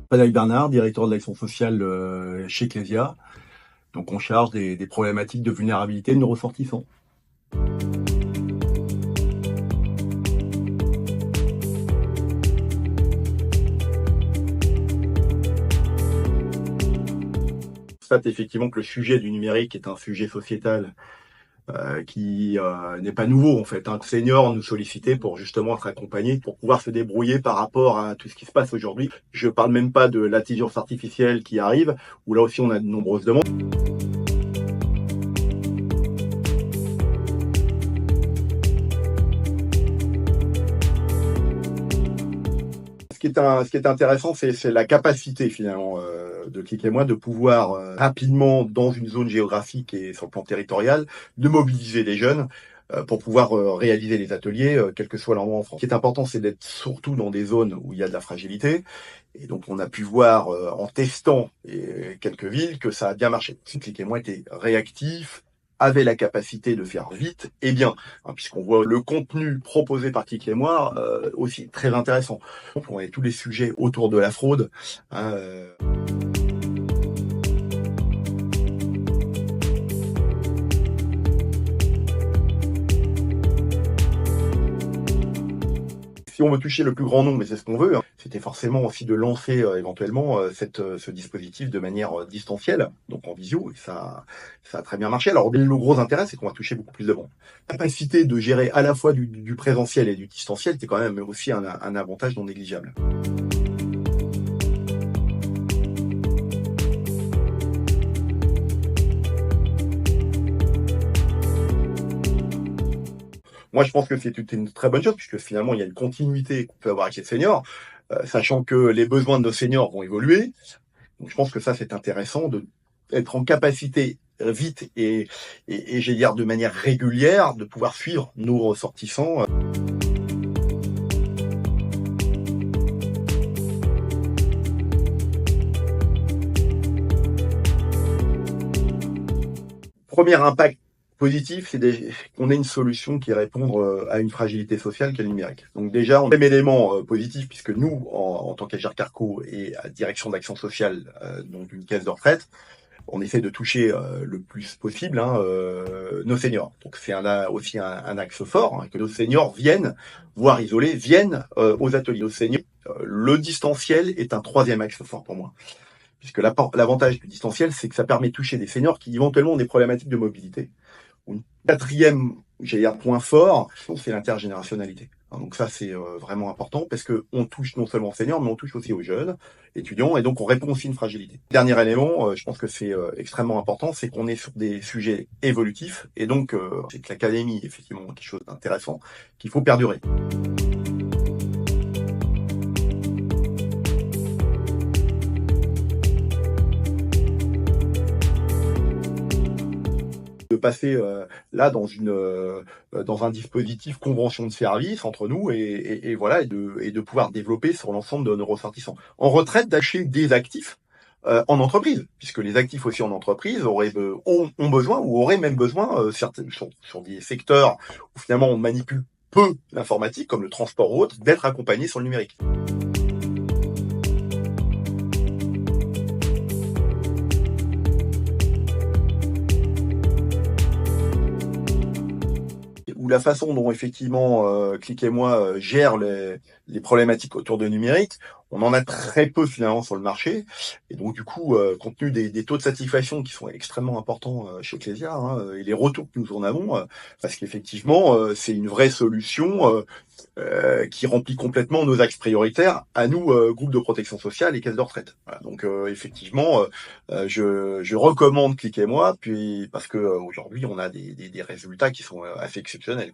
Frédéric Bernard, directeur de l'action sociale chez Clésia. Donc on charge des problématiques de vulnérabilité de nos ressortissants. Je constate effectivement que le sujet du numérique est un sujet sociétal qui n'est pas nouveau en fait. Un senior nous sollicitait pour justement être accompagné, pour pouvoir se débrouiller par rapport à tout ce qui se passe aujourd'hui. Je parle même pas de l'intelligence artificielle qui arrive, où là aussi on a de nombreuses demandes. Ce qui est intéressant, c'est la capacité finalement de Click et Moi de pouvoir rapidement, dans une zone géographique et sur le plan territorial, de mobiliser les jeunes pour pouvoir réaliser les ateliers, quel que soit l'endroit en France. Ce qui est important, c'est d'être surtout dans des zones où il y a de la fragilité. Et donc, on a pu voir en testant quelques villes que ça a bien marché. Click et Moi était réactif, avait la capacité de faire vite et bien, hein, puisqu'on voit le contenu proposé par Click et Moi aussi très intéressant. Donc, on a tous les sujets autour de la fraude. Hein, si on veut toucher le plus grand nombre, et c'est ce qu'on veut, hein, c'était forcément aussi de lancer éventuellement ce dispositif de manière distancielle, donc en visio, et ça a très bien marché. Alors le gros intérêt, c'est qu'on va toucher beaucoup plus de monde. La capacité de gérer à la fois du présentiel et du distanciel, c'est quand même aussi un avantage non négligeable. Moi, je pense que c'est une très bonne chose, puisque finalement, il y a une continuité qu'on peut avoir avec les seniors, sachant que les besoins de nos seniors vont évoluer. Donc, je pense que ça, c'est intéressant d'être en capacité vite et j'allais dire de manière régulière, de pouvoir suivre nos ressortissants. Premier impact positif, c'est qu'on ait une solution qui répond à une fragilité sociale qu'est le numérique. Donc déjà, on a un élément positif, puisque nous, en tant qu'Agir Carco et à direction d'action sociale donc d'une caisse de retraite, on essaie de toucher le plus possible nos seniors. Donc c'est aussi un axe fort, hein, que nos seniors viennent, voire isolés, viennent aux ateliers. Nos seniors, le distanciel est un troisième axe fort pour moi. Puisque l'avantage du distanciel, c'est que ça permet de toucher des seniors qui éventuellement ont des problématiques de mobilité. Une quatrième, j'allais dire, point fort, c'est l'intergénérationnalité. Donc ça, c'est vraiment important parce qu'on touche non seulement aux seniors, mais on touche aussi aux jeunes étudiants, et donc on répond aussi à une fragilité. Dernier élément, je pense que c'est extrêmement important, c'est qu'on est sur des sujets évolutifs, et donc c'est que l'académie est effectivement quelque chose d'intéressant qu'il faut perdurer. De passer là dans un dispositif convention de service entre nous et voilà et de pouvoir développer sur l'ensemble de nos ressortissants. En retraite, d'acheter des actifs en entreprise, puisque les actifs aussi en entreprise ont besoin ou auraient même besoin sur des secteurs où finalement on manipule peu l'informatique, comme le transport ou autre, d'être accompagnés sur le numérique. Ou la façon dont effectivement Click et Moi gère les problématiques autour de numérique, on en a très peu finalement sur le marché, et donc du coup, compte tenu des taux de satisfaction qui sont extrêmement importants chez Clésia, hein, et les retours que nous en avons, parce qu'effectivement, c'est une vraie solution qui remplit complètement nos axes prioritaires à nous, groupe de protection sociale et caisse de retraite. Voilà, donc effectivement, je recommande Click et Moi, puis parce que aujourd'hui on a des résultats qui sont assez exceptionnels.